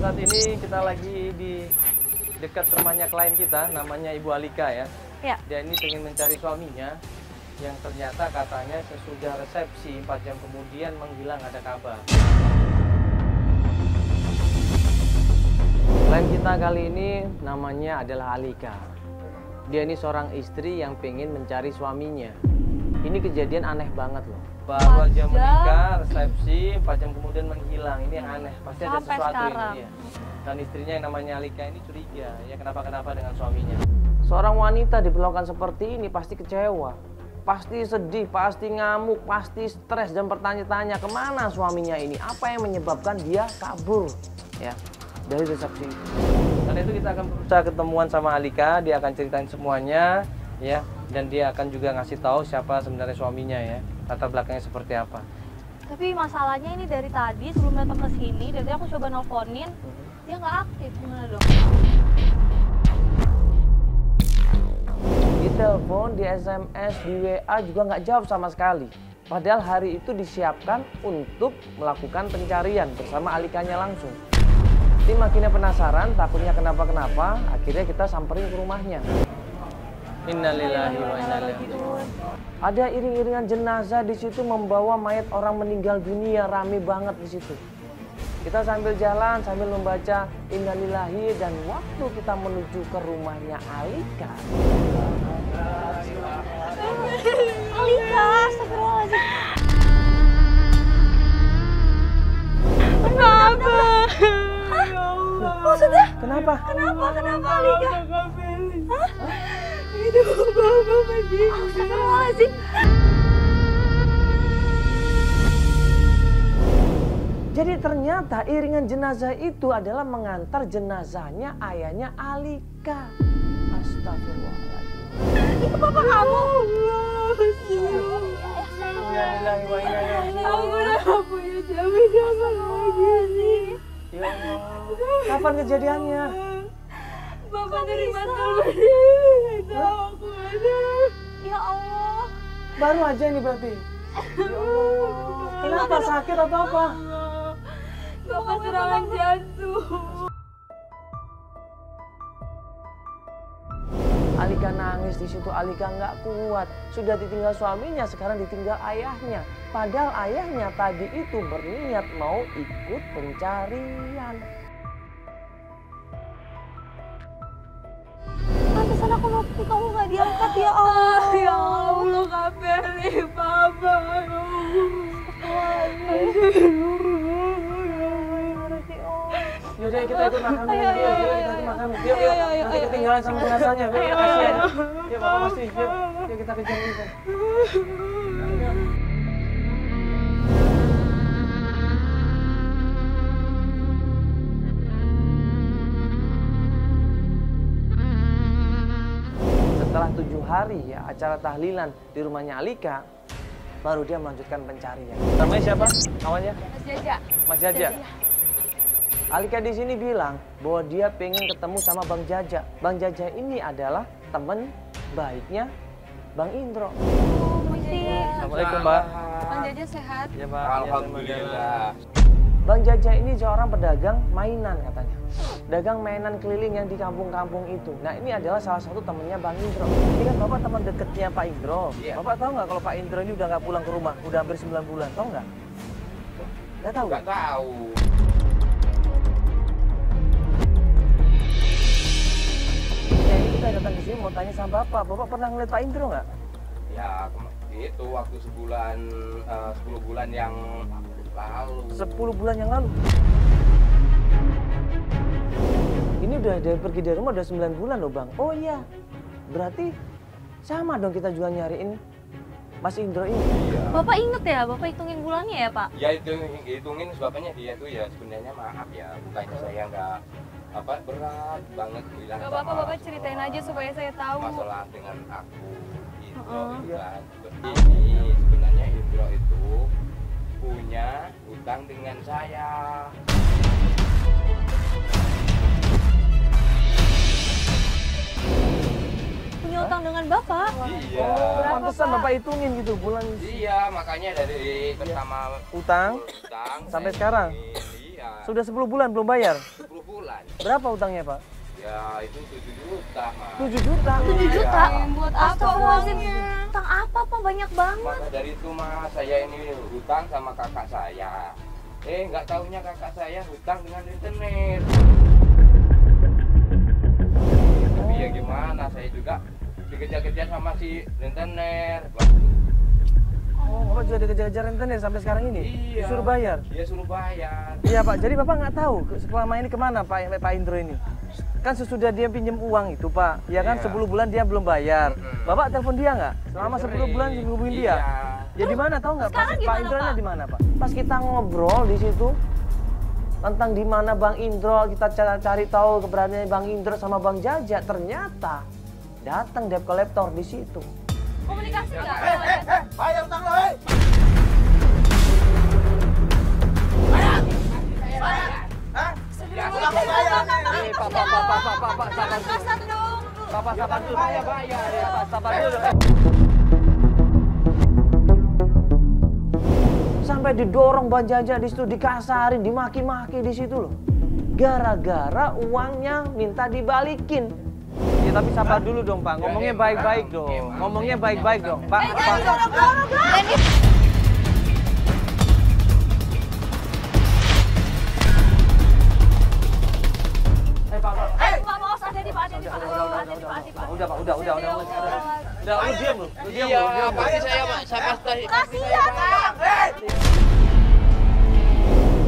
saat ini kita lagi di dekat rumahnya klien kita, namanya Ibu Alika ya. Ya. Dia ini ingin mencari suaminya yang ternyata katanya sesudah resepsi 4 jam kemudian menghilang, ada kabar. Klien kita kali ini namanya adalah Alika. Dia ini seorang istri yang pengen mencari suaminya. Ini kejadian aneh banget loh. Baru aja menikah, resepsi, 4 jam kemudian menghilang. Ini yang aneh, pasti ada Sampai sesuatu sekarang. ini ya. Dan istrinya yang namanya Alika ini curiga, ya kenapa-kenapa dengan suaminya. Seorang wanita diperlakukan seperti ini pasti kecewa, pasti sedih, pasti ngamuk, pasti stres dan bertanya-tanya kemana suaminya ini, apa yang menyebabkan dia kabur ya dari resepsi itu. Karena itu kita akan berusaha ketemuan sama Alika, dia akan ceritain semuanya ya, dan dia akan juga ngasih tahu siapa sebenarnya suaminya ya, latar belakangnya seperti apa. Tapi masalahnya ini dari tadi sebelum datang ke sini, dari tadi aku coba nelfonin, dia nggak aktif. Gimana dong? Di telepon, di SMS, di WA juga nggak jawab sama sekali. Padahal hari itu disiapkan untuk melakukan pencarian bersama Alikanya langsung. Tim makinnya penasaran, takutnya kenapa-kenapa, akhirnya kita samperin ke rumahnya. Innalillahi wa inna ilaihi raji'un. Ada iring-iringan jenazah di situ membawa mayat orang meninggal dunia, rame banget di situ. Kita sambil jalan, sambil membaca innalillahi, dan waktu kita menuju ke rumahnya Alika. Alika, astagfirullahaladzim. Kenapa? Hah? Maksudnya? Kenapa? Kenapa Alika? Hah? Itu Bapak meninggal. Astagfirullahaladzim. Jadi ternyata iringan jenazah itu adalah mengantar jenazahnya ayahnya Alika. Astagfirullahaladzim. Itu papa kamu? Innalillahi wa inna ilaihi raji'un. Aku udah gak punya jaminan lagi. Ya Allah. Kapan kejadiannya? Bapak terima telepon tahu aku ada. Ya Allah. Baru aja ini berarti. Ya Allah. Kenapa, sakit atau apa? Bapak serangan jantung. Alika nangis di situ. Alika nggak kuat. Sudah ditinggal suaminya, sekarang ditinggal ayahnya. Padahal ayahnya tadi itu berniat mau ikut pencarian. Pantesan aku nelfon kamu nggak diangkat, ya Allah. Ya Allah, Kak Feli, Papa. Yaudah kita ikut makan dulu. Yuk, kita ikut makan. Yuk, nanti ketinggalan sama jenazahnya. Yuk, kasihan. Yuk, Bapak pasti. Yuk, kita kejar ini. Setelah 7 hari ya acara tahlilan di rumahnya Alika, baru dia melanjutkan pencarian. Namanya siapa? Namanya? Mas Jaja. Mas Jaja. Alika di sini bilang bahwa dia pengen ketemu sama Bang Jaja. Bang Jaja ini adalah teman baiknya Bang Indro. Assalamualaikum, Mbak. Bang Jaja sehat? Ya, Pak. Alhamdulillah. Bang Jaja ini seorang pedagang mainan katanya. Dagang mainan keliling yang di kampung-kampung itu. Nah, ini adalah salah satu temannya Bang Indro. Ini kan Bapak teman dekatnya Pak Indro. Iya. Bapak tahu nggak kalau Pak Indro ini udah nggak pulang ke rumah? Udah hampir 9 bulan. Tahu nggak? Nggak tahu? Nggak tahu. Ya, ini kita datang ke sini mau tanya sama Bapak. Bapak pernah ngeliat Pak Indro nggak? Ya, itu waktu 10 bulan yang lalu. 10 bulan yang lalu. Ini udah dari pergi dari rumah udah 9 bulan loh, Bang. Oh iya. Berarti sama dong kita juga nyariin Mas Indro ini. Iya. Bapak inget ya? Bapak hitungin bulannya ya, Pak? Ya itu hitungin sebabnya dia tuh ya sebenarnya maaf ya, bukannya saya nggak berat banget bilang Gak sama apa-apa, Bapak ceritain aja supaya saya tahu. masalah dengan aku Indro itu Iya. kan. Ini sebenarnya Indro itu punya hutang dengan saya. Punya utang dengan Bapak? Iya. Oh, pantesan Bapak hitungin gitu bulan Iya, makanya dari pertama utang utang sampai saya sekarang. hitungin, iya. Iya. Sudah 10 bulan belum bayar? 10 bulan. Berapa utangnya, Pak? Ya itu 7 juta, Mas. 7 juta. 7 juta? Buat apa apa uangnya? Utang apa, Pak? Banyak banget. Maka dari itu, Mas, saya ini hutang sama kakak saya. Nggak taunya kakak saya hutang dengan rentenir. Tapi ya gimana, saya juga dikejar-kejar sama si rentenir. Oh, Bapak juga dikejar-kejar rentenir sampai sekarang ini? Iya. Disuruh bayar? Dia suruh bayar. Iya, Pak. Jadi Bapak nggak tahu selama ini kemana Pak Indro ini? Kan sesudah dia pinjam uang itu, Pak. Ya kan, Iya. 10 bulan dia belum bayar. Mm-mm. Bapak telepon dia nggak? Selama 10 bulan hubungin dia? Iya. Ya di mana, tahu nggak? Sekarang Pak gimana, Indronya Pak? di mana, Pak? Pas kita ngobrol di situ tentang di mana Bang Indro, kita cari tahu keberadaannya Bang Indro sama Bang Jaja, ternyata datang debt collector di situ. Komunikasi nggak? Bayar utang lo, hei! Ya, Pak, sabar dulu. Kasar dong. Bapak sabar dulu. bayar. Ya, Pak, sabar dulu. Sampai didorong Bang Jaja di situ, dikasarin, dimaki-maki di situ loh. Gara-gara uangnya minta dibalikin. Ya tapi sabar dulu dong, Pak. Ngomongnya baik-baik dong. Ngomongnya baik-baik dong. Pak, Pak. Pak Bos, ada di Pak, ada di Pak. Udah, Pak. Udah, lu diam lu. Lu diam Iya, lu. pasti saya sama Kasihan, Pak.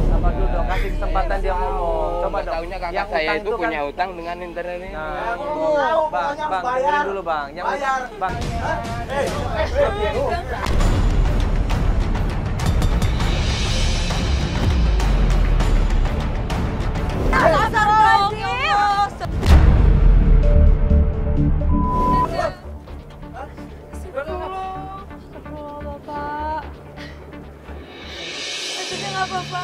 Sabar dulu dong, kasih kesempatan dia ngomong. Coba dong. Tahunya kakak Yang saya utang itu kan- punya utang dengan internet ini. Nah, Tahu, Bang, pokoknya Bang, bayar. dengerin dulu, Bang. Yang Bayar. Bang. Kasar dong. Astagfirullah, Bapak. Maksudnya nggak apa-apa?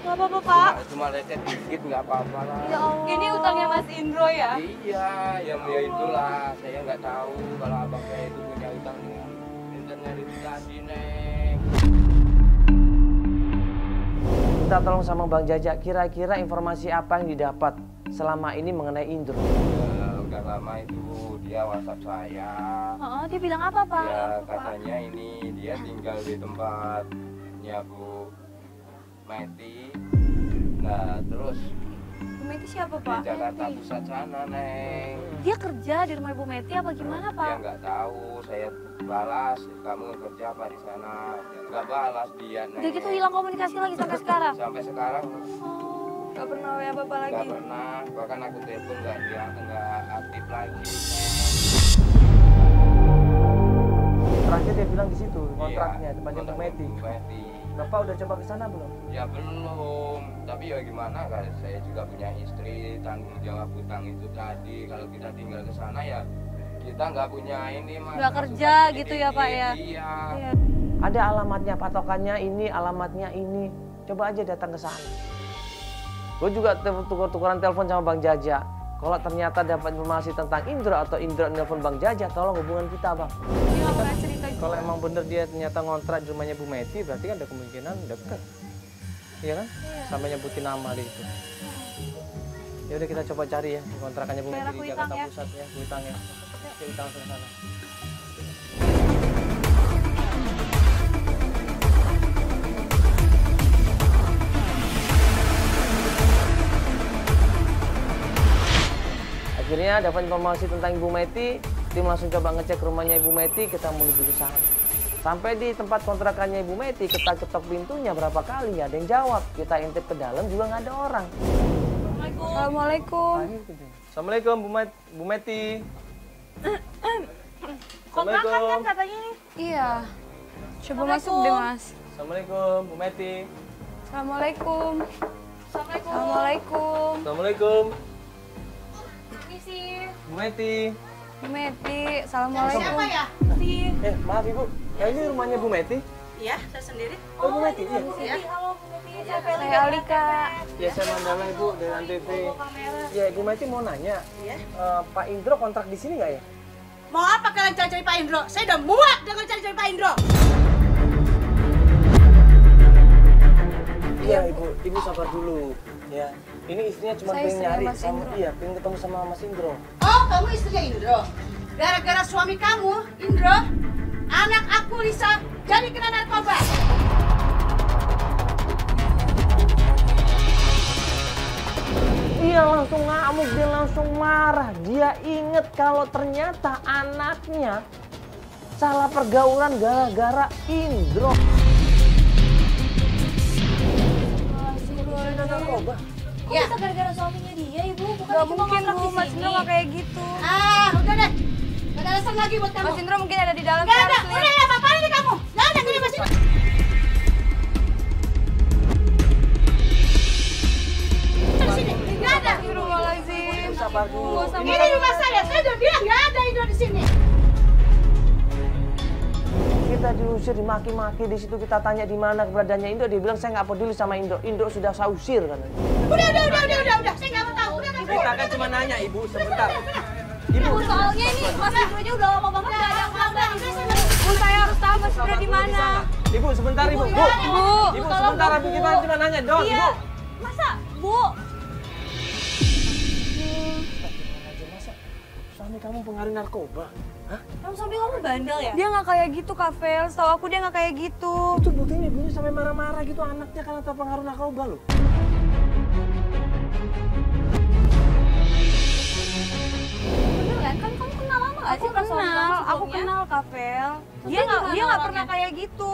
Nggak apa-apa, Pak. Cuma lecet dikit nggak apa-apa lah. Ya Allah. Ini utangnya Mas Indro ya? Iya, ya itulah. Saya nggak tahu kalau abang saya itu punya utang dengan internet itu tadi, Neng. Minta tolong sama Bang Jaja, kira-kira informasi apa yang didapat selama ini mengenai Indro? Ya, udah lama itu dia WhatsApp saya. Oh, dia bilang apa, Pak? Ya katanya ini dia tinggal di tempatnya Bu Meti. Nah terus Bu Meti siapa, di Pak? Jakarta Pusat sana, Neng. Dia kerja di rumah Ibu Meti apa gimana, Dia Pak? nggak tahu. Saya balas, kamu kerja apa di sana? Nggak balas dia, Neng. Udah gitu hilang komunikasi lagi sampai sekarang. Sampai sekarang Oh, Gak pernah WA Bapak nggak lagi? pernah. Bahkan aku telepon nggak aktif lagi. Terakhir dia bilang di situ, Neng. kontraknya, Iya, tempatnya Bu kontrak Meti. Bu Meti. Bapak udah coba ke sana belum? Ya belum, tapi ya gimana kan saya juga punya istri, tanggung jawab hutang itu tadi. Kalau kita tinggal ke sana ya kita nggak punya ini mas. Nggak kerja masukan gitu ya, Pak, ya? Iya. iya. Ada alamatnya, patokannya ini, alamatnya ini. Coba aja datang ke sana. Gue juga tukar-tukaran telepon sama Bang Jaja. Kalau ternyata dapat informasi tentang Indro atau Indro nelfon Bang Jaja, tolong hubungan kita, Bang. Dia nggak pernah cerita gitu. Kalau emang bener dia ternyata ngontrak di rumahnya Bu Meti, berarti kan ada kemungkinan deket. Iya kan? Sampai nyebutin nama di itu. Ya udah kita coba cari ya kontrakannya Bu Daerah Meti di Kuitang Jakarta ya. Pusat ya, Kuitang ya. Yuk kita langsung ke sana. Akhirnya dapat informasi tentang Ibu Meti, tim langsung coba ngecek rumahnya Ibu Meti, kita menuju ke sana. Sampai di tempat kontrakannya Ibu Meti, ketok-ketok pintunya berapa kali, nggak ada yang jawab. Kita intip ke dalam juga nggak ada orang. Assalamualaikum. Assalamualaikum Bu Meti. Kontrakan kan Assalamualaikum. katanya nih. Iya. Coba masuk deh, Mas. Assalamualaikum Bu Meti. Assalamualaikum. Assalamualaikum. Assalamualaikum. Assalamualaikum Misi. Bu Meti. Bu Meti. Assalamualaikum. Maaf Ibu, ini rumahnya Bu Meti? Iya, saya sendiri. Oh Bu Meti, iya. Ya. Halo, Bu Meti. Saya Alika. Ya saya Mandala Ibu dari Antv. Ya Ibu Meti mau nanya, Iya. Pak Indro kontrak di sini nggak ya? Mau apa kalian cari-cari Pak Indro? Saya udah muak dengan cari-cari Pak Indro. Iya Ibu, Ibu sabar dulu. Ya, ini istrinya cuma Saya pengen istrinya nyari Mas sama Indro. iya, pengen ketemu sama Mas Indro. Oh, kamu istrinya Indro. Gara-gara suami kamu, Indro, anak aku Lisa jadi kena narkoba. Dia langsung ngamuk, dia langsung marah. Dia inget kalau ternyata anaknya salah pergaulan gara-gara Indro. Narkoba. Kok Ya. bisa gara-gara suaminya dia, Ibu? Bukan Gak cuma mungkin ngontrak Bu, di Mas sini. Indro gak kayak gitu. Ah, udah deh. Gak ada alasan lagi buat kamu. Mas Indro mungkin ada di dalam. Gak ada, saya harus udah lihat. ya, apa-apaan ini kamu? Gak ada, gini Mas Indro. Di sini, gak ada. Astagfirullahaladzim. Sabar dulu. Ini rumah saya udah bilang gak ada Indro di sini. Kita diusir, dimaki-maki, di situ kita tanya di mana keberadaannya Indro, dia bilang saya nggak peduli sama Indro. Indro sudah saya usir katanya. Udah, saya gak mau tahu. Udah. Kita kan cuma nanya ibu sebentar. Ibu, soalnya ini Mas Indronya udah lama banget gak ada yang kabar. Bu, saya harus tahu Mas Indro di mana. Ibu sebentar ibu. Bu. Ibu, Ibu sebentar ibu, kita cuma nanya doang Iya. ibu. Masa, Bu? Masa suami kamu pengaruh narkoba? Hah? Kamu suami kamu bandel ya? Dia nggak kayak gitu, Kak Vel. Setahu aku dia nggak kayak gitu. Itu buktinya ibunya sampai marah-marah gitu anaknya karena terpengaruh narkoba loh. Bener kan? Kan kamu kenal lama gak Aku sih sama suami kamu aku sebelumnya? kenal Kak Vel. Terus Dia nggak gimana orangnya? pernah kayak gitu.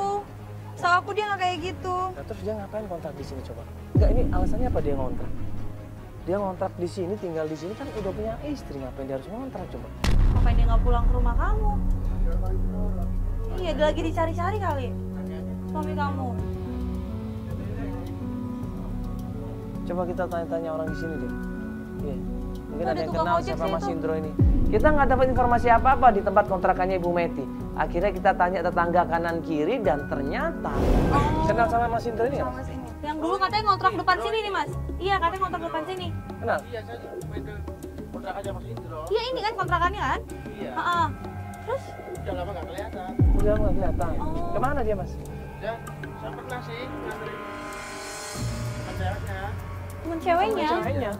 Setahu aku dia nggak kayak gitu. Nah, terus dia ngapain kontrak di sini coba? Enggak, ini alasannya apa dia ngontrak? Dia ngontrak di sini, tinggal di sini kan udah punya istri, ngapain dia harus ngontrak coba? Ngapain dia nggak pulang ke rumah kamu? Iya, dia lagi dicari-cari kali. Suami kamu. Coba kita tanya-tanya orang di sini deh. Iya. Mungkin Ada ada yang tukang kenal ojek sama sih Mas itu. Indro ini. Kita nggak dapat informasi apa-apa di tempat kontrakannya Ibu Meti. Akhirnya kita tanya tetangga kanan kiri dan ternyata kenal sama Mas Indro ini nggak? Sama sini. Yang dulu katanya ngontrak depan sini nih, Mas. Iya, katanya ngontrak depan sini. Kenal? Iya, ini kan kontrakannya kan? Iya. Heeh. Terus Udah lama nggak kelihatan. Udah nggak kelihatan. Oh. Kemana dia Mas? Ya, saya pernah sih nganterin teman ceweknya. temen ceweknya. Ceweknya.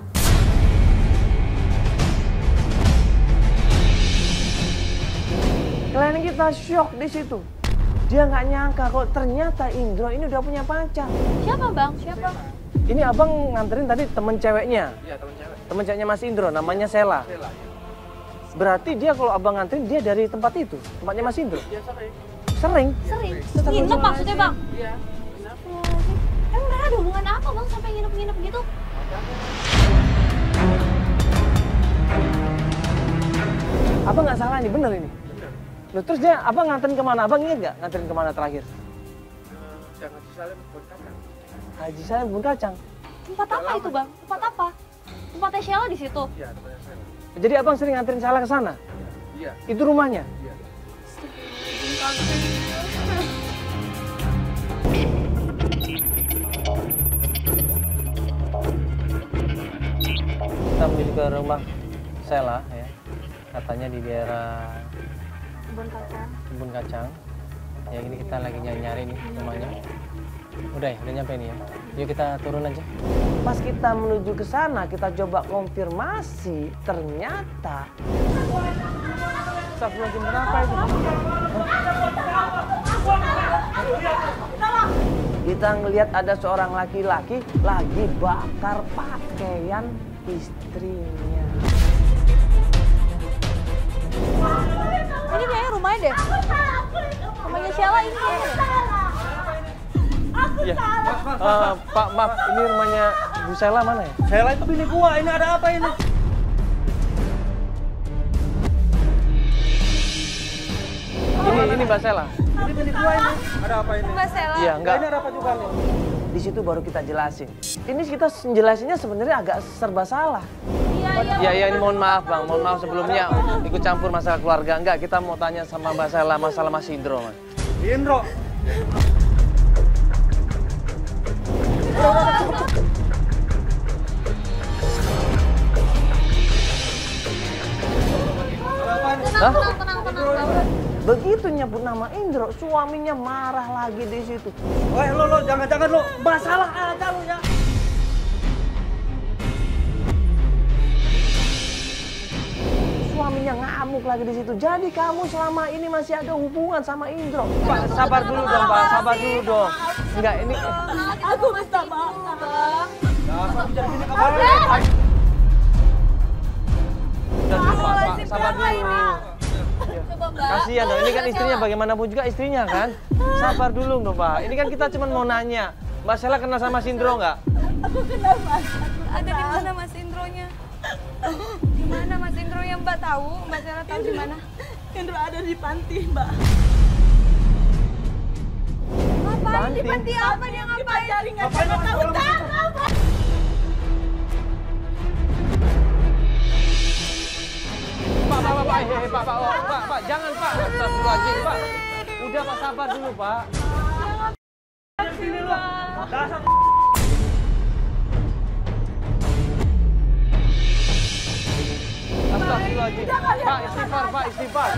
Klien kita shock di situ. Dia nggak nyangka kalau ternyata Indro ini udah punya pacar. Siapa, Bang? Siapa? Ini abang nganterin tadi temen ceweknya. Iya, teman cewek. Temen ceweknya Mas Indro, namanya Sela. Bella. Berarti dia kalau abang nganterin, dia dari tempat itu, tempatnya Mas Indro. Iya, sering. Sering. Sering. Nginep maksudnya, Bang? Iya. Emang mereka ada hubungan apa, Bang, sampai nginep-nginep gitu? Abang nggak salah nih, bener ini. Loh, terus dia abang nganterin kemana? Abang inget nggak nganterin kemana terakhir? Jangan disalin buat kakak. Haji saya bun kacang. Tempat apa itu, Bang? Tempat apa? Tempatnya Sheila di situ. Iya, temannya saya. Jadi abang sering nganterin Sela ke sana? Iya. Itu rumahnya? Iya. Kita menuju ke rumah Sela ya. Katanya di daerah Kebun Kacang. Ya ini kita lagi nyari nih rumahnya. Udah ya, udah nyampe nih ya. Yuk kita turun aja. Pas kita menuju ke sana, kita coba konfirmasi, ternyata Astagfirullahaladzim, kenapa itu? Kita ngelihat ada seorang laki-laki lagi bakar pakaian istrinya. Ini kayaknya rumahnya deh. Rumahnya Sheila ini kayaknya deh. Iya. Pak, maaf, ini rumahnya Bu Sela mana ya? Sela itu bini gua, ini ada apa ini? Ini Mbak Sela. Ini bini gua ini. Ada apa ini? Mbak Sela. Iya, enggak. Ini ada apa juga nih? Di situ baru kita jelasin. Ini kita jelasinnya sebenarnya agak serba salah. Iya, Iya, ini mohon maaf Bang. Mohon maaf sebelumnya ikut campur masalah keluarga. Enggak, kita mau tanya sama Mbak Sela masalah Mas Indro, Mas. Indro. Hah? tenang. Begitu nyebut nama Indro, suaminya marah lagi di situ. Woi, lo jangan lo. Masalah ada lo ya. suaminya ngamuk lagi di situ. Jadi kamu selama ini masih ada hubungan sama Indro. Pak, sabar dulu dong, Pak. Sabar dulu dong. Enggak, ini... Aku minta maaf, Bang. Udah dulu, Pak. Sabar dulu. Kasihan dong, ini kan istrinya, bagaimanapun juga istrinya kan. Sabar dulu dong, Pak. Ini kan kita cuma mau nanya. Mbak Sela kenal sama Indro nggak? Aku kenal, Mas. Ada di mana Mas Indronya? Di mana Mas Indronya, Mbak tahu? Mbak Sela tahu di mana? Indro ada di panti, Mbak. Ngapain di panti apa dia ngapain? Dipacari nggak tahu tanggal, Pak. Pak, jangan Pak. Astagfirullahaladzim, Pak. Udah Pak, sabar dulu Pak. Astagfirullahaladzim. Pak, istighfar, Pak, istighfar.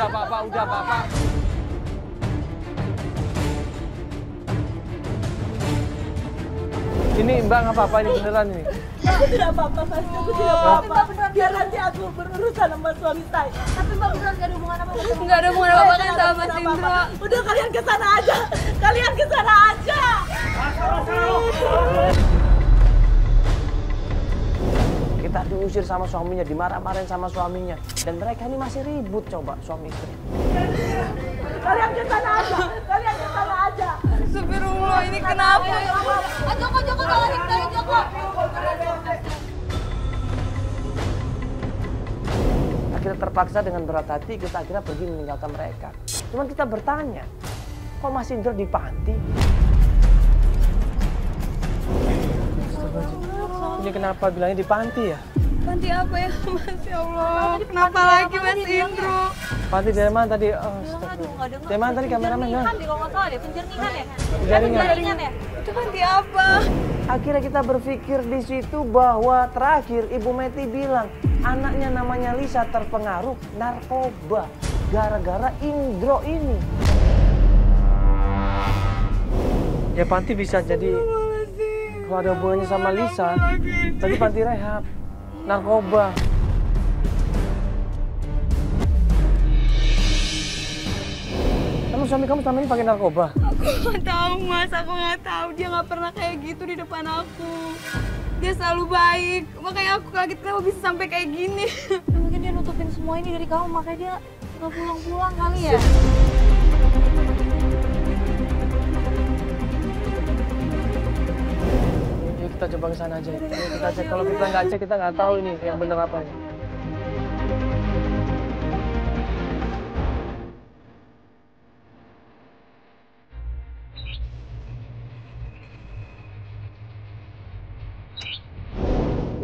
Pak, udah Pak. Ini Mbak nggak apa-apa, ini beneran ini. Aku tidak apa-apa, Mas. Aku tidak apa-apa. Biar nanti aku berurusan sama suami saya. Tapi Mbak beneran gak ada hubungan apa-apa. Nggak ada hubungan apa-apa kan sama Mas Indro. Udah kalian ke sana aja. Kalian ke sana aja. Kita diusir sama suaminya, dimarah-marahin sama suaminya. Dan mereka ini masih ribut coba suami istri. Kalian ke sana aja. Kalian ke sana aja. Astagfirullah, ini kenapa? Joko, tolongin saya, Joko. Akhirnya terpaksa dengan berat hati kita akhirnya pergi meninggalkan mereka. Cuman kita bertanya, kok Mas Indro di panti? Ini kenapa bilangnya di panti ya? Panti apa ya, Mas? Ya Allah, kenapa lagi Mas Indro? Panti dari mana tadi? Oh, astagfirullah. Dari mana tadi kameramen? Penjernihan deh, kalau nggak salah deh, penjernihan ya? Penjaringan. Ya? Itu panti apa? Akhirnya kita berpikir di situ bahwa terakhir Ibu Meti bilang anaknya namanya Lisa terpengaruh narkoba gara-gara Indro ini. Ya panti bisa jadi kalau ada hubungannya sama Lisa, tadi panti rehab, narkoba. Kamu suami kamu selama ini pakai narkoba? Aku nggak tahu Mas, aku nggak tahu. Dia nggak pernah kayak gitu di depan aku. Dia selalu baik, makanya aku kaget kenapa bisa sampai kayak gini. Mungkin dia nutupin semua ini dari kamu, makanya dia nggak pulang-pulang kali ya? Yuk kita coba ke sana aja. Yuk kita cek. Kalau kita nggak cek, kita nggak tahu ini yang benar apa ini.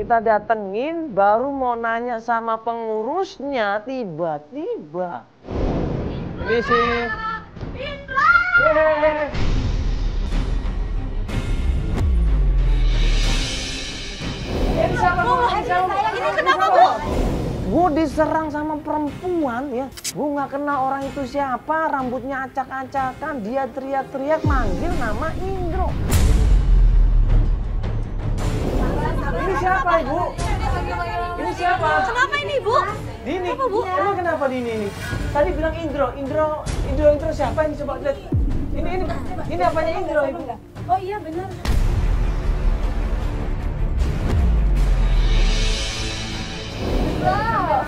Kita datengin, baru mau nanya sama pengurusnya, tiba-tiba. Ini sih. Ini kenapa, Bu? Gue diserang sama perempuan ya. Gue nggak kenal orang itu siapa, rambutnya acak-acakan, dia teriak-teriak manggil nama Indro. Ini siapa Ibu? Ini siapa? Kenapa ini, Bu? Dini. Kenapa, Bu? Emang kenapa Dini ini? Tadi bilang Indro siapa ini coba lihat. Ini apanya Indro Ibu? Oh iya benar.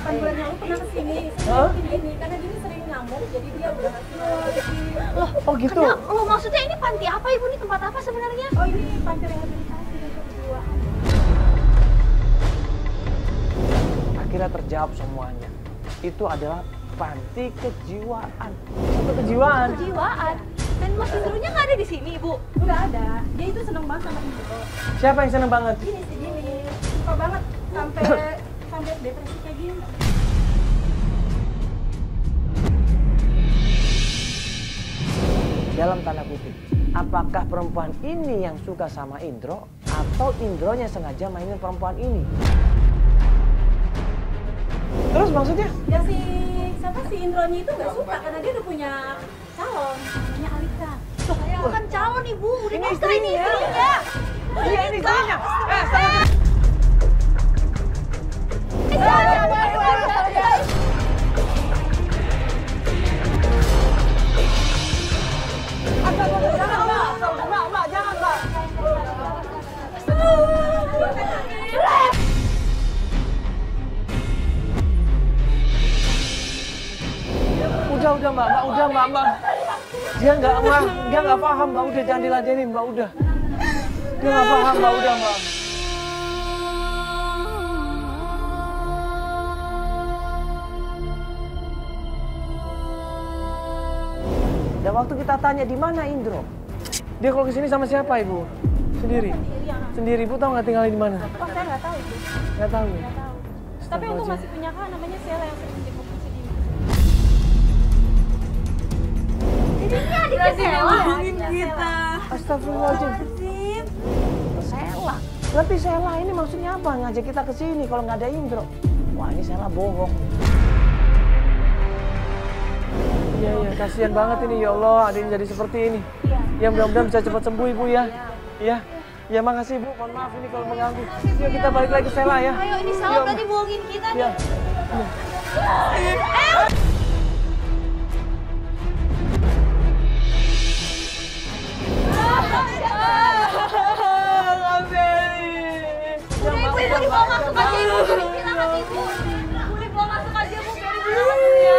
Sampai 8 bulan lalu pernah kesini. Hah? Ini karena Dini sering ngamuk, jadi dia udah Loh, Oh gitu. Loh, maksudnya ini panti apa, Ibu? Ini tempat apa sebenarnya? Oh ini panti rehabilitasi dan kejiwaan. Akhirnya terjawab semuanya. Itu adalah panti kejiwaan. Itu kejiwaan. Kejiwaan. Dan Mas Indronya nggak ada di sini, Ibu? Udah ada. Dia itu seneng banget sama Indro. Siapa yang seneng banget? Gini sih Dini, suka banget sampai depresi kayak gini. Dalam tanda kutip, apakah perempuan ini yang suka sama Indro atau Indronya sengaja mainin perempuan ini? Terus maksudnya? Ya si Indronya itu nggak suka karena dia udah punya calon, namanya Alika. Bukan calon, Ibu. Udah Ini nikah ini istrinya. istrinya. Iya ini istrinya. Udah mbak, udah mbak. Dia nggak paham mbak, udah jangan diladenin mbak, udah. Dia nggak paham mbak, udah mbak. Dan waktu kita tanya di mana Indro, dia kalau kesini sama siapa ibu? Sendiri. Sendiri, ibu tahu nggak tinggalnya di mana? Oh, saya nggak tahu itu. Nggak tahu. Nggak tahu. Tapi untung masih punya kakak namanya Sela yang sering jemput ke sini. Ini adiknya Sela. Kita. Astagfirullahaladzim. Sela. Berarti Sela ini maksudnya apa? Ngajak kita ke sini kalau nggak ada Indro. Wah, ini Sela bohong. Iya, kasihan banget ini ya Allah, ada yang jadi seperti ini. Ya mudah-mudahan bisa cepat sembuh ibu ya. Iya. Ya makasih ibu, mohon maaf ini kalau mengganggu. Yuk kita balik lagi ke Sela ya. Ayo, ini Sela berarti bohongin kita nih. Ya. Ibu dibawa masuk aja ibu, silakan ibu. Ibu dibawa masuk aja bu, biar ibu masuk ya.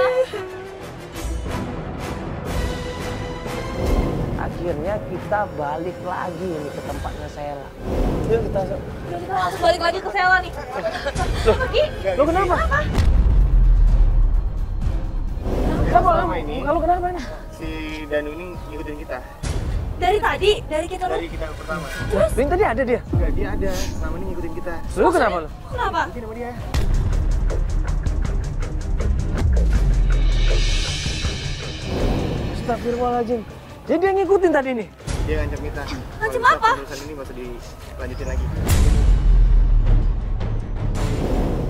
Akhirnya kita balik lagi nih ke tempatnya Sela. Yuk kita. Udah kita langsung balik lagi ke Sela nih. Pergi. Lo kenapa? Selama ini Kalau kenapa nih? si Danu ini ngikutin kita Dari tadi, dari kita dari kita pertama. Ini tadi ada dia. Enggak, dia ada selama ini ngikutin kita. Lu kenapa lu? Kenapa? Mungkin sama dia. Astagfirullahaladzim. Jadi dia ngikutin tadi nih? Dia ngancam kita. Ngancam Kalau apa? Urusan ini nggak usah dilanjutin lagi.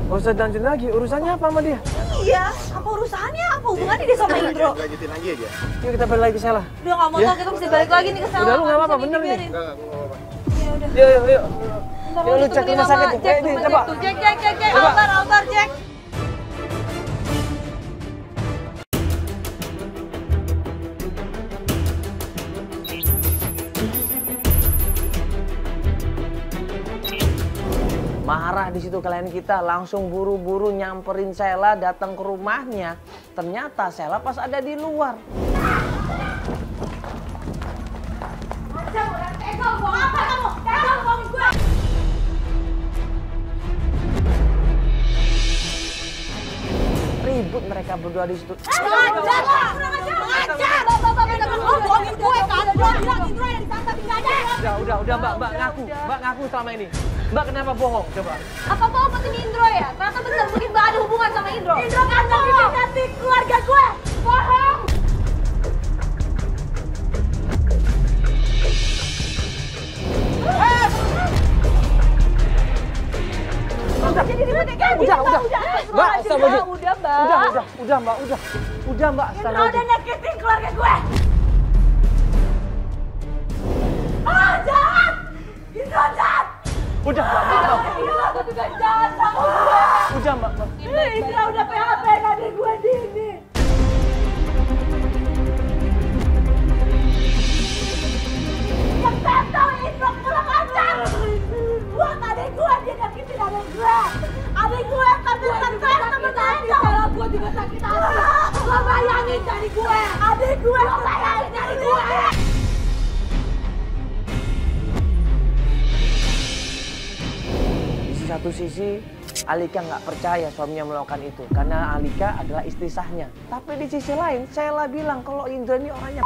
Gak usah lanjutin lagi, urusannya apa sama dia? Iya, apa urusannya? Apa hubungannya dia sama Indro? Lanjutin lagi aja. Yuk kita balik lagi ke Sela. Udah nggak mau Ya. tahu, kita mesti balik lagi nih ke Sela. Udah, lu nggak apa-apa, Bisa bener nih. dibiarin. Enggak apa-apa. Ya udah. Yuk. Bentar, Ya, lu cek ditemenin rumah sama sakit tuh. Jack, Ini, rumah coba. Jack tuh. Jack. Coba. Albar, Jack. Marah di situ kalian kita, langsung buru-buru nyamperin Sela, datang ke rumahnya. Ternyata Sela pas ada di luar. Ribut mereka berdua di situ. Udah Mbak ngaku selama ini. Mbak kenapa bohong coba? Apa bohong penting Indro ya? Ternyata bener mungkin Mbak ada hubungan sama Indro. Indro kan bohong. Nanti keluarga gue bohong. Jadi ribut kan? Udah. Mbak, astagfirullahaladzim. Udah, Mbak. Udah Mbak, Indro astagfirullahaladzim. udah nyakitin keluarga gue. Ah, jahat! Indro jahat! Udah Mbak. Indro juga jahat sama gue. Udah Mbak. Indro udah PHP adik gue Dini. Yang saya tahu Indro kurang ajar. Buat adik gue, dia nyakitin adik gue. Adik gue sambil stres sama saya. Kalau gue juga sakit hati. Lo bayangin dari gue. Adik gue, lo bayangin dari gue. Di satu sisi Alika nggak percaya suaminya melakukan itu karena Alika adalah istri sahnya. Tapi di sisi lain Sela bilang kalau Indra ini orangnya.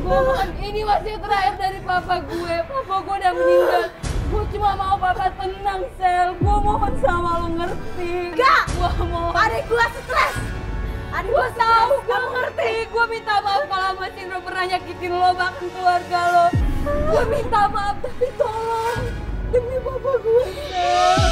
Gue mohon, ini masih terakhir dari papa gue. Papa gue udah meninggal. Gue cuma mau papa tenang, Sel. Gue mohon sama lo ngerti. Enggak! Gue mohon. Adik gue stres. Adik Gue tahu, gue ngerti. Gue minta maaf kalau Mas Indro pernah nyakitin lo, bahkan keluarga lo. Gue minta maaf, tapi tolong. Demi papa gue, Sel.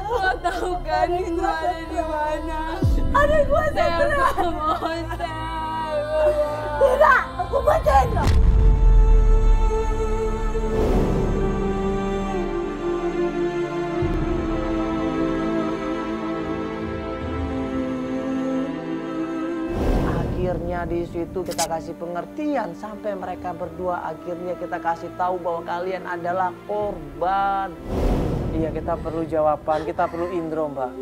Lo tahu kan Indro ada di mana? Adik gue Sel, stres. gue mohon, Sel. Tidak, aku benci Indro. Akhirnya di situ kita kasih pengertian sampai mereka berdua akhirnya kita kasih tahu bahwa kalian adalah korban. Iya, kita perlu jawaban, kita perlu Indro, Mbak.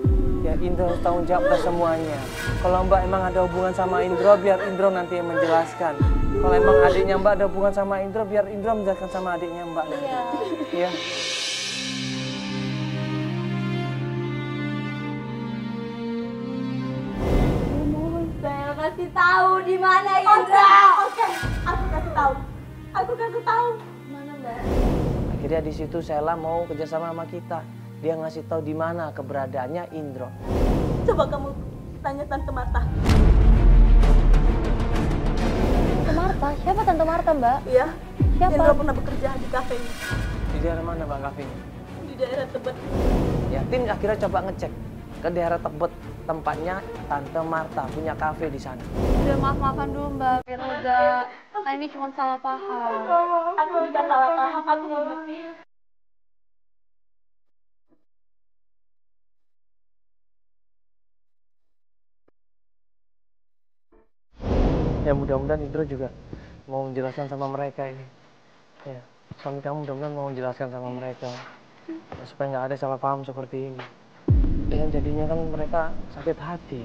Ya, Indro harus tanggung jawab atas semuanya. Kalau Mbak emang ada hubungan sama Indro, biar Indro nanti yang menjelaskan. Kalau emang adiknya Mbak ada hubungan sama Indro, biar Indro menjelaskan sama adiknya Mbak. Iya. Iya. Saya kasih tahu di mana Oke, aku kasih tahu. Aku kasih tahu. Mana Mbak? Akhirnya di situ Sheila mau kerjasama sama kita. Dia ngasih tahu di mana keberadaannya Indro. Coba kamu tanya Tante Marta. Tante Marta? Siapa Tante Marta, Mbak? Iya. Siapa? Indro pernah bekerja di kafe ini. Di daerah mana Mbak kafenya? Di daerah Tebet. Ya, tim akhirnya coba ngecek ke daerah Tebet, tempatnya Tante Marta punya kafe di sana. Udah maaf-maafan dulu, Mbak. Biar lega. Nah, ini cuma salah paham. Aku juga salah paham. Aku ngerti. Ya mudah-mudahan Indro juga mau menjelaskan sama mereka ini. Ya, suami kamu mudah-mudahan mau menjelaskan sama mereka. Ya, supaya nggak ada salah paham seperti ini. Ya, jadinya kan mereka sakit hati.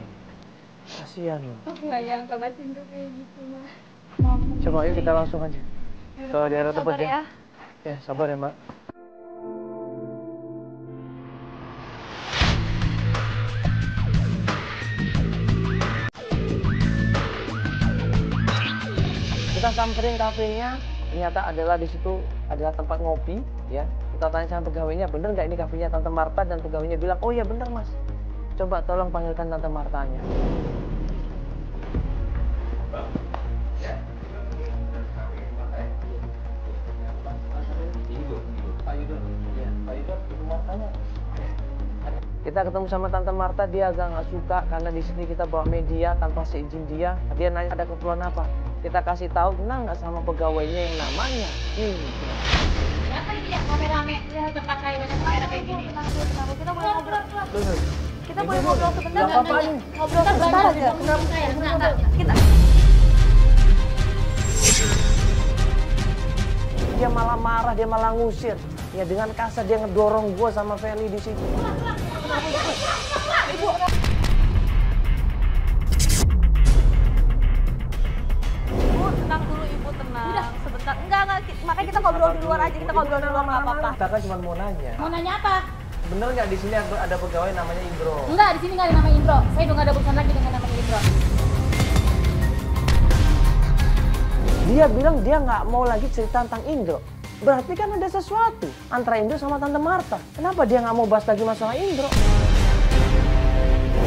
Kasihan loh. Aku nggak nyangka Mas Indro kayak gitu, Mas. Coba yuk kita langsung aja ke daerah Tebet Sabar ya. Ya, sabar ya Mbak. Kita samperin kafenya, ternyata adalah di situ adalah tempat ngopi, ya. Kita tanya sama pegawainya, bener nggak ini kafenya Tante Marta? Dan pegawainya bilang, oh iya bener Mas. Coba tolong panggilkan Tante Martanya. Kita ketemu sama Tante Marta, dia agak nggak suka karena di sini kita bawa media tanpa seizin dia. Dia nanya ada keperluan apa. Kita kasih tahu, kenal nggak sama pegawainya yang namanya ini. Kenapa ini ya rame-rame tempat saya banyak kamera kayak gini? Kita boleh ngobrol. Kita boleh Ibu, ngobrol sebentar nggak apa-apa nih. Ngobrol sebentar aja. Enggak. Kita Dia malah marah, dia malah ngusir. Ya dengan kasar dia ngedorong gue sama Feli di situ. Ibu tenang dulu, Ibu tenang. Udah sebentar. Enggak. Makanya kita ngobrol di luar aja. Kita ngobrol di luar nggak apa-apa. Kita kan cuma mau nanya. Mau nanya apa? Bener nggak di sini ada pegawai namanya Indro? Enggak, di sini nggak ada nama Indro. Saya udah nggak ada urusan lagi dengan nama Indro. Dia bilang dia nggak mau lagi cerita tentang Indro. Berarti kan ada sesuatu antara Indro sama Tante Marta. Kenapa dia nggak mau bahas lagi masalah Indro?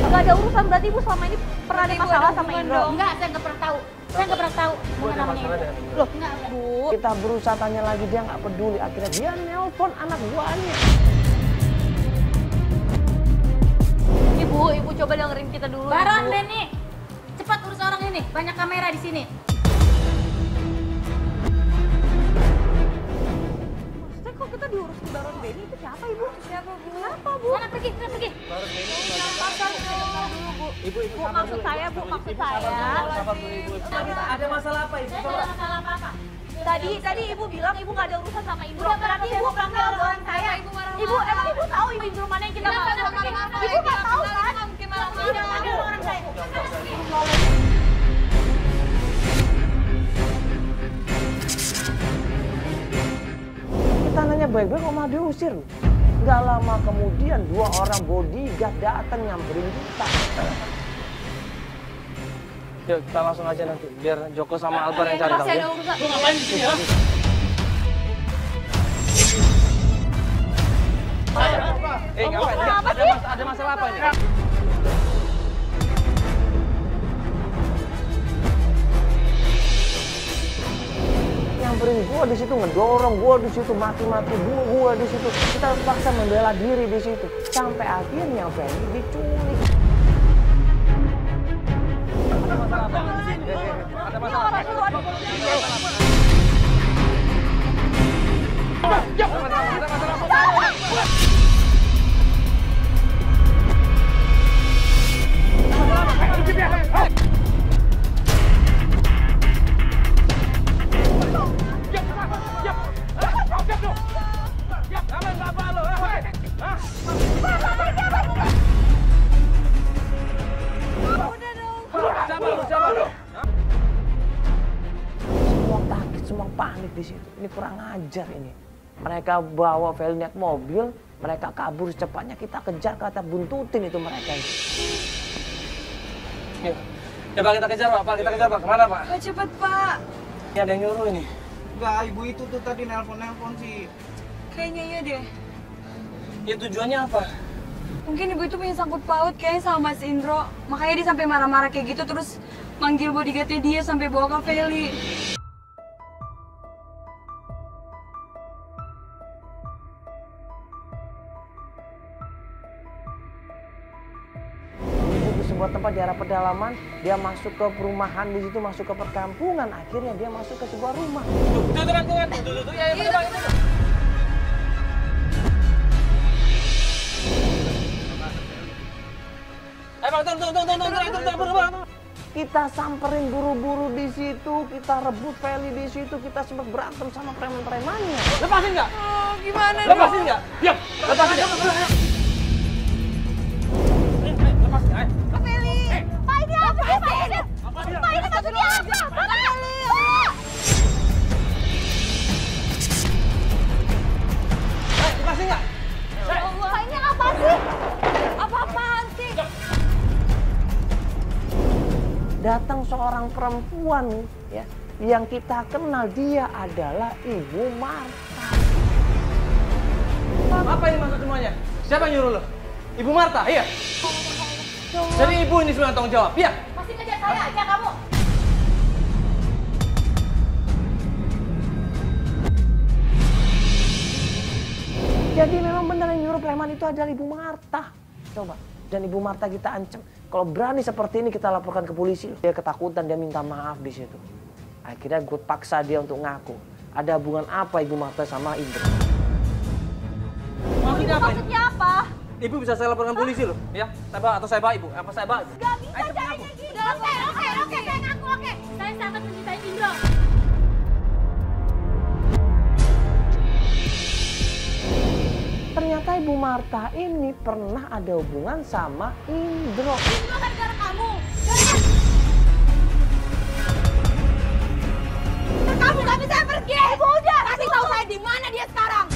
Enggak ada urusan, berarti Ibu selama ini pernah ada masalah sama Indro. Enggak, saya nggak pernah tahu. Saya nggak pernah tahu Gue ada namanya masalah Indro. dengan Indro. Loh, Enggak. Bu. Kita berusaha tanya lagi, dia nggak peduli. Akhirnya dia nelpon anak buahnya. Ibu coba dengerin kita dulu. Baron Ibu. Benny, cepat urus orang ini. Banyak kamera di sini. Maksudnya kok kita diurusin Baron Benny itu siapa, Ibu? Siapa, Bu? Siapa, Bu? Sana pergi, sana pergi. Ibu, Bu, maksud saya, Bu, maksud saya. Ada masalah apa Ibu? Saya nggak ada masalah apa-apa. Tadi Ibu bilang Ibu nggak ada urusan sama Indro. Berarti Ibu panggil orang saya. Ibu, emang Ibu tahu Indro mana yang kita mau? Ibu nggak tahu kan? Ibu panggil orang saya. Kita nanya baik-baik kok malah diusir. Nggak lama kemudian 2 orang bodyguard datang nyamperin kita. Yuk kita langsung aja nanti, biar Joko sama Albar yang cari tahu ya. Lu ngapain di sini ya? Ngapain? Ada masalah apa ini? Nyamperin gua di situ, ngedorong gua di situ, mati-mati gua di situ. Kita paksa membela diri di situ. Sampai akhirnya Feli diculik. Ada masalah Ada masalah. Semua takut, semua panik di situ. Ini kurang ajar ini. Mereka bawa Feli naik mobil, mereka kabur secepatnya, kita kejar, kata buntutin itu mereka. Yuk, coba kita kejar Pak, kita kejar Pak, kemana Pak? Pak, cepet Pak. Ini ada yang nyuruh ini. Enggak, ibu itu tuh tadi nelpon sih. Kayaknya iya deh. Ya tujuannya apa? Mungkin ibu itu punya sangkut paut kayaknya sama Mas Indro. Makanya dia sampai marah-marah kayak gitu terus manggil bodyguardnya dia sampai bawa ke Feli. Di sebuah tempat di arah pedalaman, dia masuk ke perumahan, di situ masuk ke perkampungan, akhirnya dia masuk ke sebuah rumah. Tuh kan, ya, tunggu. Kita samperin buru-buru di situ, kita rebut Feli di situ, kita sempat berantem sama preman-premannya. Lepasin nggak? Oh, gimana Lepasin nggak? Diam, lepasin nggak? Lepasin, ayo. Pak Feli! Pak ini apa? Pak ini maksudnya apa? Pak Feli! Lepasin nggak? Pak ini apa sih? Apa-apaan sih? Datang seorang perempuan ya, yang kita kenal, dia adalah Ibu Marta. Apa ini maksud semuanya? Siapa yang nyuruh lo? Ibu Marta, iya? Jadi ibu ini semua yang tanggung jawab, iya? Masih ngejar saya aja kamu. Jadi memang benar yang nyuruh preman itu adalah Ibu Marta. Coba, dan Ibu Marta kita ancam. Kalau berani seperti ini kita laporkan ke polisi. Dia ketakutan, dia minta maaf di situ. Akhirnya gue paksa dia untuk ngaku. Ada hubungan apa Ibu Marta sama Indro? Maksudnya apa? Ibu bisa saya laporkan polisi loh, ya? Atau saya bawa Ibu? Apa saya bawa? Gak bisa caranya gitu. Oke, saya ngaku, oke. Saya sangat mencintai Indro. Ternyata Ibu Marta ini pernah ada hubungan sama Indro. Indro gara-gara kamu. Kamu gak bisa pergi. Ibu udah. Kasih tahu saya di mana dia sekarang.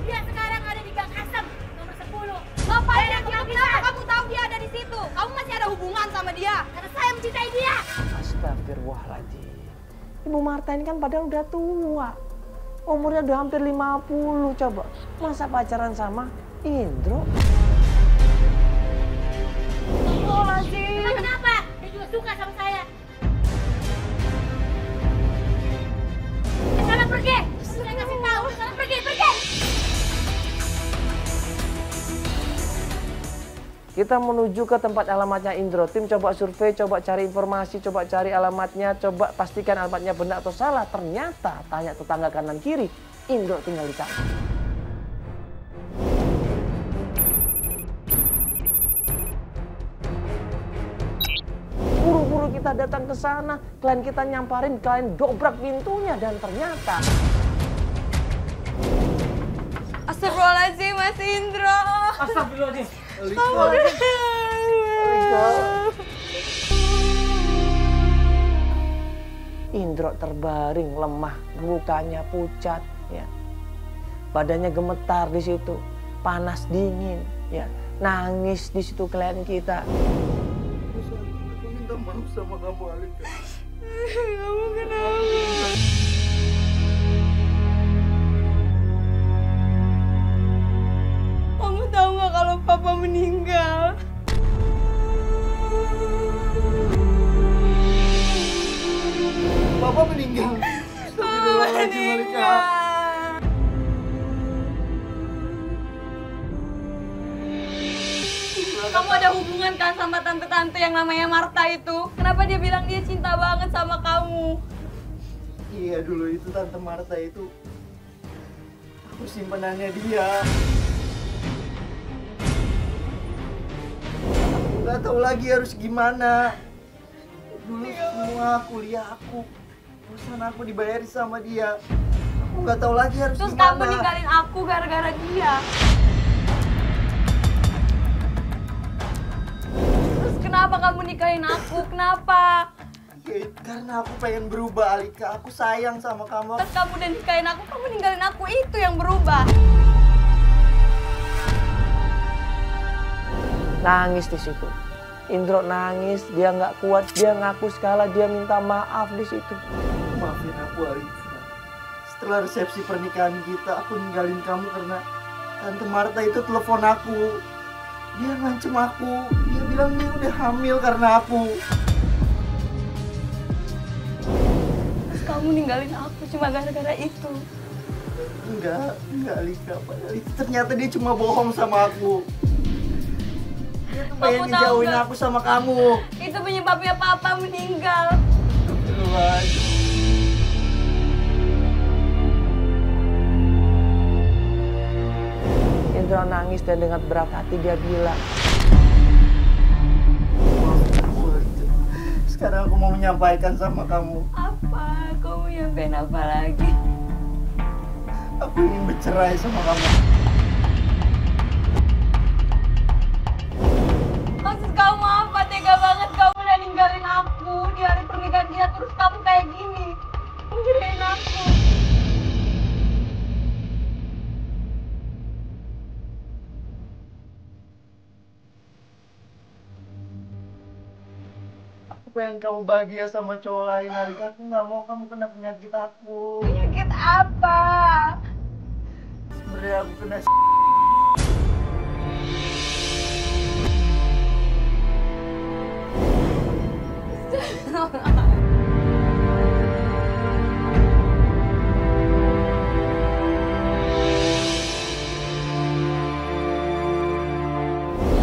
Dia sekarang ada di Gang Asem, nomor 10. Ngapain dia kenapa kamu tahu dia ada di situ? Kamu masih ada hubungan sama dia. Karena saya mencintai dia. Astagfirullahaladzim. Ibu Marta ini kan padahal udah tua. Umurnya udah hampir 50 coba. Masa pacaran sama Indro? Emang kenapa? Dia juga suka sama saya. Sana pergi. Saya kasih tahu. Sana pergi. Kita menuju ke tempat alamatnya Indro. Tim coba survei, coba cari informasi, coba cari alamatnya, coba pastikan alamatnya benar atau salah. Ternyata tanya tetangga kanan kiri, Indro tinggal di sana. Buru-buru kita datang ke sana, klien kita nyamparin, klien dobrak pintunya dan ternyata Astagfirullahaladzim, Mas Indro. Astagfirullahaladzim. Indro terbaring, lemah, mukanya pucat, ya. Badannya gemetar di situ, panas dingin, ya. Nangis di situ klien kita. Aku minta maaf sama kamu, Alika. Kamu kenapa? Kamu tahu nggak kalau Papa meninggal? Papa meninggal. Astagfirullahaladzim, Alika. Kamu ada hubungan kan sama tante-tante yang namanya Marta itu? Kenapa dia bilang dia cinta banget sama kamu? Iya, dulu itu Tante Marta itu aku simpenannya dia. Aku nggak tahu lagi harus gimana. Dulu semua kuliah aku, perusahaan aku dibayari sama dia. Aku nggak tahu lagi harus Terus gimana. kamu ninggalin aku gara-gara dia. Terus kenapa kamu nikahin aku? Kenapa? Ya, karena aku pengen berubah, Alika. Aku sayang sama kamu. Terus kamu udah nikahin aku, kamu ninggalin aku, itu yang berubah. Nangis di situ. Indro nangis, dia nggak kuat, dia ngaku segala, dia minta maaf di situ. Maafin aku, Alika. Setelah resepsi pernikahan kita, aku ninggalin kamu karena Tante Marta itu telepon aku. Dia ngancem aku. Dia bilang dia udah hamil karena aku. Terus kamu ninggalin aku cuma gara-gara itu. Enggak, Alika. Padahal itu ternyata dia cuma bohong sama aku. Dia tuh pengen Kamu tahu ngejauhin nggak? aku sama kamu. Itu penyebabnya papa meninggal. Astagfirullahaladzim. Indro nangis dan dengan berat hati dia bilang, Maafin aku, Alika. Sekarang aku mau menyampaikan sama kamu. Apa? Kamu nyampein apa lagi? Aku ingin bercerai sama kamu. Maksud kamu apa? Tega banget kamu udah ninggalin aku di hari pernikahan dia, terus kamu kayak gini. Ninggalin aku. Aku pengen kamu bahagia sama cowok lain, Alika. Aku nggak mau kamu kena penyakit aku. Penyakit apa? Sebenarnya aku kena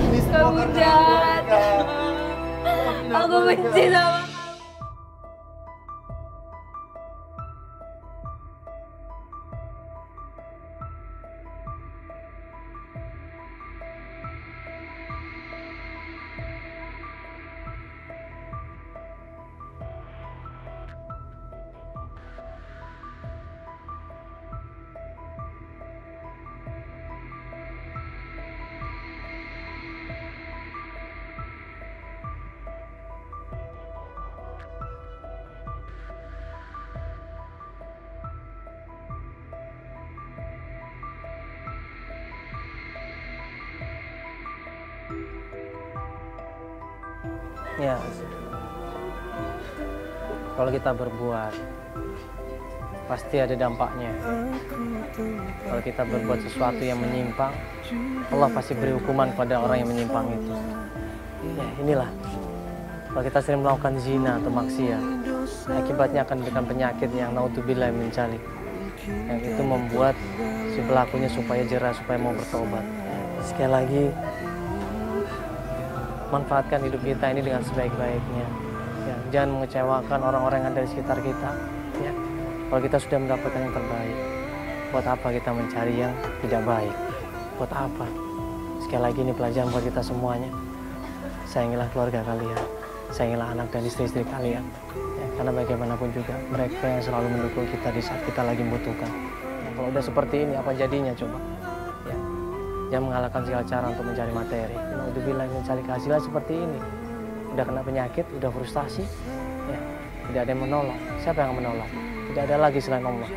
ini semua Kamu karena jahat. aku, Alika. Maafin Aku benci Alika. sama kamu. ya, kalau kita berbuat, pasti ada dampaknya. Kalau kita berbuat sesuatu yang menyimpang, Allah pasti beri hukuman pada orang yang menyimpang itu. Ya, inilah. Kalau kita sering melakukan zina atau maksiat, akibatnya akan memberikan penyakit yang naudzubillah min dzalik. Yang itu membuat si pelakunya supaya jerah, supaya mau bertobat. Sekali lagi, manfaatkan hidup kita ini dengan sebaik-baiknya. Ya, jangan mengecewakan orang-orang yang ada di sekitar kita. Ya, kalau kita sudah mendapatkan yang terbaik, buat apa kita mencari yang tidak baik? Buat apa? Sekali lagi ini pelajaran buat kita semuanya. Sayangilah keluarga kalian, sayangilah anak dan istri-istri kalian. Ya, karena bagaimanapun juga mereka yang selalu mendukung kita di saat kita lagi membutuhkan. Ya, kalau udah seperti ini, apa jadinya coba? Ya, jangan mengalahkan segala cara untuk mencari materi. Udah bilang mencari keahlian seperti ini, udah kena penyakit, udah frustasi, ya tidak ada yang menolong. Siapa yang menolong? Tidak ada lagi selain Allah.